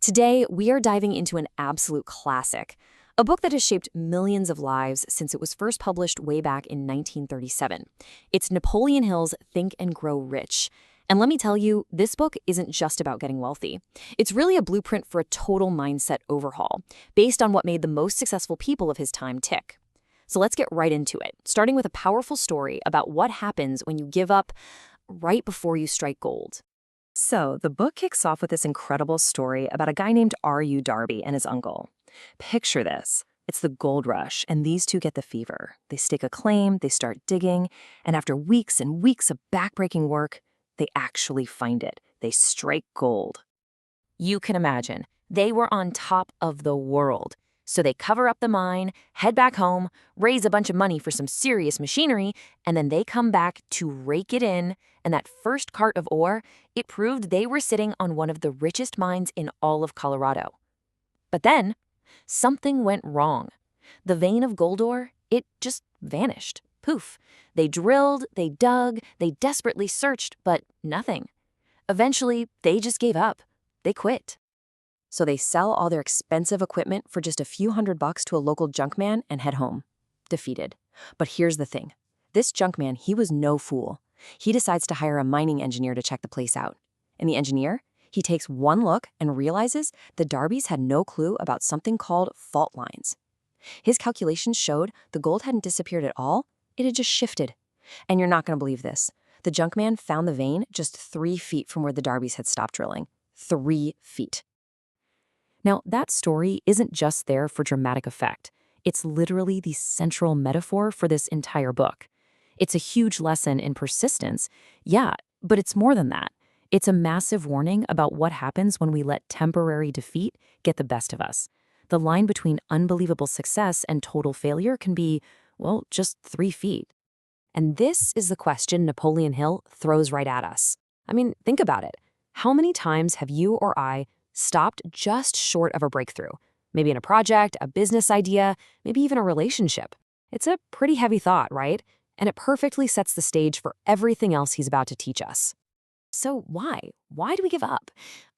Today, we are diving into an absolute classic, a book that has shaped millions of lives since it was first published way back in 1937. It's Napoleon Hill's Think and Grow Rich. And let me tell you, this book isn't just about getting wealthy. It's really a blueprint for a total mindset overhaul, based on what made the most successful people of his time tick. So let's get right into it, starting with a powerful story about what happens when you give up right before you strike gold. So, the book kicks off with this incredible story about a guy named R.U. Darby and his uncle. Picture this. It's the gold rush, and these two get the fever. They stake a claim, they start digging, and after weeks and weeks of backbreaking work, they actually find it. They strike gold. You can imagine, they were on top of the world. So they cover up the mine, head back home, raise a bunch of money for some serious machinery, and then they come back to rake it in, and that first cart of ore, it proved they were sitting on one of the richest mines in all of Colorado. But then, something went wrong. The vein of gold ore, it just vanished. Poof. They drilled, they dug, they desperately searched, but nothing. Eventually, they just gave up. They quit. So they sell all their expensive equipment for just a few $100 to a local junkman and head home, defeated. But here's the thing. This junkman, he was no fool. He decides to hire a mining engineer to check the place out. And the engineer, he takes one look and realizes the Darbys had no clue about something called fault lines. His calculations showed the gold hadn't disappeared at all, it had just shifted. And you're not going to believe this. The junkman found the vein just 3 feet from where the Darbys had stopped drilling. 3 feet. Now, that story isn't just there for dramatic effect. It's literally the central metaphor for this entire book. It's a huge lesson in persistence, yeah, but it's more than that. It's a massive warning about what happens when we let temporary defeat get the best of us. The line between unbelievable success and total failure can be, well, just 3 feet. And this is the question Napoleon Hill throws right at us. I mean, think about it. How many times have you or I stopped just short of a breakthrough? Maybe in a project, a business idea, maybe even a relationship. It's a pretty heavy thought, right? And it perfectly sets the stage for everything else he's about to teach us. So why? Why do we give up?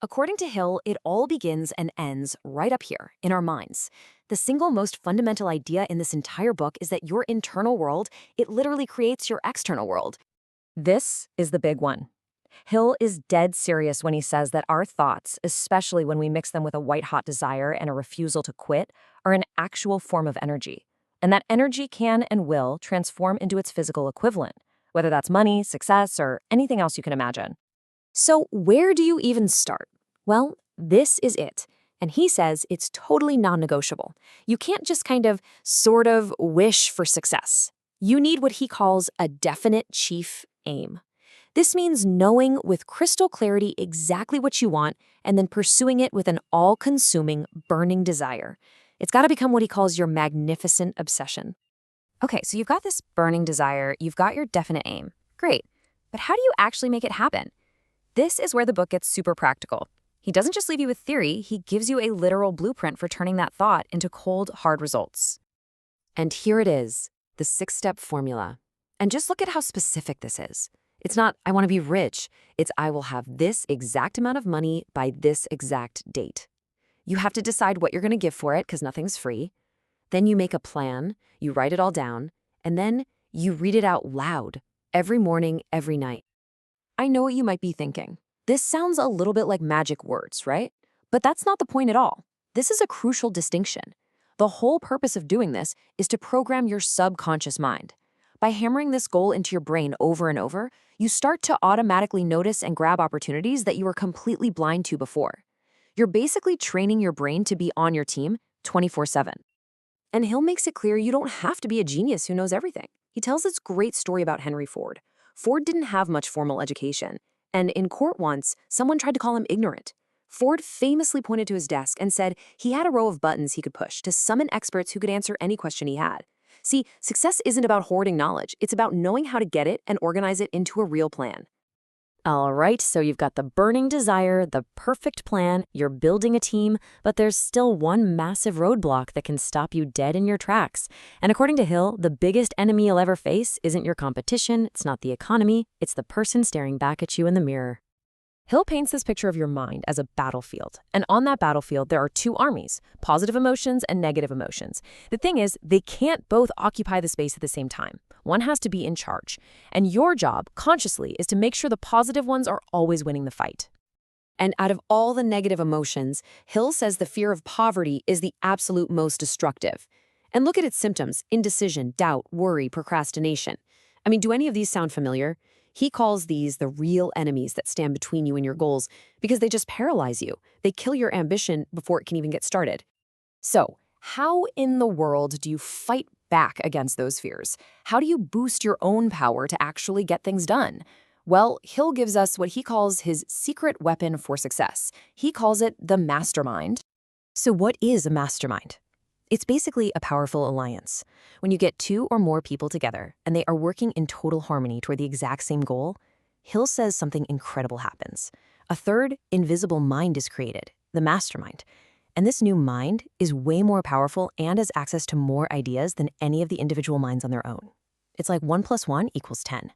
According to Hill, it all begins and ends right up here, in our minds. The single most fundamental idea in this entire book is that your internal world, it literally creates your external world. This is the big one. Hill is dead serious when he says that our thoughts, especially when we mix them with a white-hot desire and a refusal to quit, are an actual form of energy. And that energy can and will transform into its physical equivalent, whether that's money, success, or anything else you can imagine. So where do you even start? Well, this is it. And he says it's totally non-negotiable. You can't just sort of wish for success. You need what he calls a definite chief aim. This means knowing with crystal clarity exactly what you want and then pursuing it with an all-consuming, burning desire. It's got to become what he calls your magnificent obsession. Okay, so you've got this burning desire, you've got your definite aim. Great. But how do you actually make it happen? This is where the book gets super practical. He doesn't just leave you with theory, he gives you a literal blueprint for turning that thought into cold, hard results. And here it is, the 6-step formula. And just look at how specific this is. It's not, I want to be rich. It's, I will have this exact amount of money by this exact date. You have to decide what you're going to give for it because nothing's free. Then you make a plan, you write it all down, and then you read it out loud every morning, every night. I know what you might be thinking. This sounds a little bit like magic words, right? But that's not the point at all. This is a crucial distinction. The whole purpose of doing this is to program your subconscious mind. By hammering this goal into your brain over and over, you start to automatically notice and grab opportunities that you were completely blind to before. You're basically training your brain to be on your team 24/7. And Hill makes it clear you don't have to be a genius who knows everything. He tells this great story about Henry Ford. Ford didn't have much formal education, and in court once, someone tried to call him ignorant. Ford famously pointed to his desk and said he had a row of buttons he could push to summon experts who could answer any question he had. See, success isn't about hoarding knowledge. It's about knowing how to get it and organize it into a real plan. All right, so you've got the burning desire, the perfect plan, you're building a team, but there's still one massive roadblock that can stop you dead in your tracks. And according to Hill, the biggest enemy you'll ever face isn't your competition, it's not the economy, it's the person staring back at you in the mirror. Hill paints this picture of your mind as a battlefield, and on that battlefield there are two armies, positive emotions and negative emotions. The thing is, they can't both occupy the space at the same time. One has to be in charge, and your job, consciously, is to make sure the positive ones are always winning the fight. And out of all the negative emotions, Hill says the fear of poverty is the absolute most destructive. And look at its symptoms: indecision, doubt, worry, procrastination. I mean, do any of these sound familiar? He calls these the real enemies that stand between you and your goals because they just paralyze you. They kill your ambition before it can even get started. So, how in the world do you fight back against those fears? How do you boost your own power to actually get things done? Well, Hill gives us what he calls his secret weapon for success. He calls it the mastermind. So what is a mastermind? It's basically a powerful alliance. When you get two or more people together and they are working in total harmony toward the exact same goal, Hill says something incredible happens. A third, invisible mind is created, the mastermind. And this new mind is way more powerful and has access to more ideas than any of the individual minds on their own. It's like 1 + 1 = 10.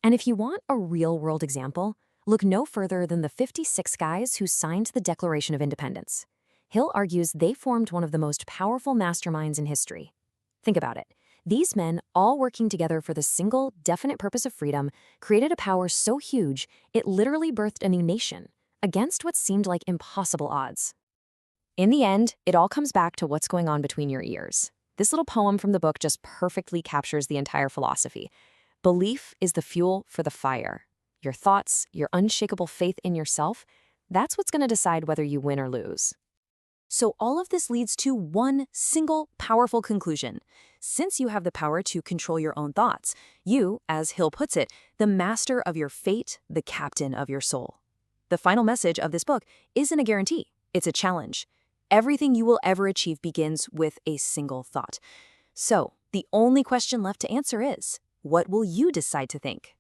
And if you want a real-world example, look no further than the 56 guys who signed the Declaration of Independence. Hill argues they formed one of the most powerful masterminds in history. Think about it. These men, all working together for the single, definite purpose of freedom, created a power so huge it literally birthed a new nation, against what seemed like impossible odds. In the end, it all comes back to what's going on between your ears. This little poem from the book just perfectly captures the entire philosophy. Belief is the fuel for the fire. Your thoughts, your unshakable faith in yourself, that's what's going to decide whether you win or lose. So all of this leads to one single powerful conclusion. Since you have the power to control your own thoughts, you, as Hill puts it, the master of your fate, the captain of your soul. The final message of this book isn't a guarantee, it's a challenge. Everything you will ever achieve begins with a single thought. So the only question left to answer is, what will you decide to think?